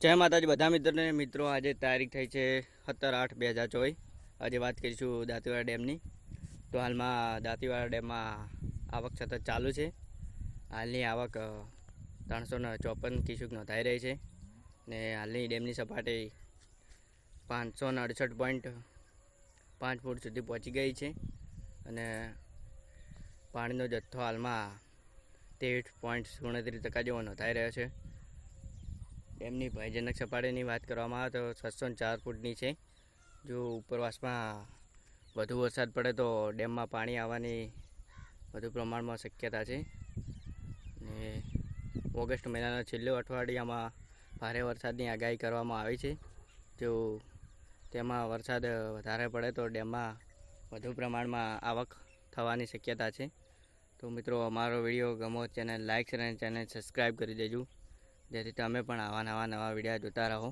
જય માતાજી બધા મિત્રો આજે તારીખ થઈ છે 17/8/2024। આજે વાત કરીશું દાંતીવાડા ડેમની। તો હાલમાં દાંતીવાડા ડેમમાં આવક સતત ચાલુ છે। હાલની આવક 354 ક્યુસેક નોંધાઈ રહી છે ને હાલની ડેમની સપાટી 568.5 ફૂટ સુધી પહોંચી ગઈ છે અને પાણીનો જથ્થો હાલમાં 23.67% જેવો નોંધાઈ રહ્યો છે। ડેમની ભયજનક સપાટીની વાત કરવામાં આવે તો 604 ફૂટની છે। જો ઉપરવાસમાં વધુ વરસાદ પડે તો ડેમમાં પાણી આવવાની વધુ પ્રમાણમાં શક્યતા છે ને ઓગસ્ટ મહિનાના છેલ્લા અઠવાડિયામાં ભારે વરસાદની આગાહી કરવામાં આવી છે। જો તેમાં વરસાદ વધારે પડે તો ડેમમાં વધુ પ્રમાણમાં આવક થવાની શક્યતા છે। તો મિત્રો, અમારો વિડીયો ગમો ચેનલ લાઈક અને ચેનલ સબસ્ક્રાઈબ કરી દેજો, જેથી તમે પણ આવા નવા વિડીયો જોતા રહો।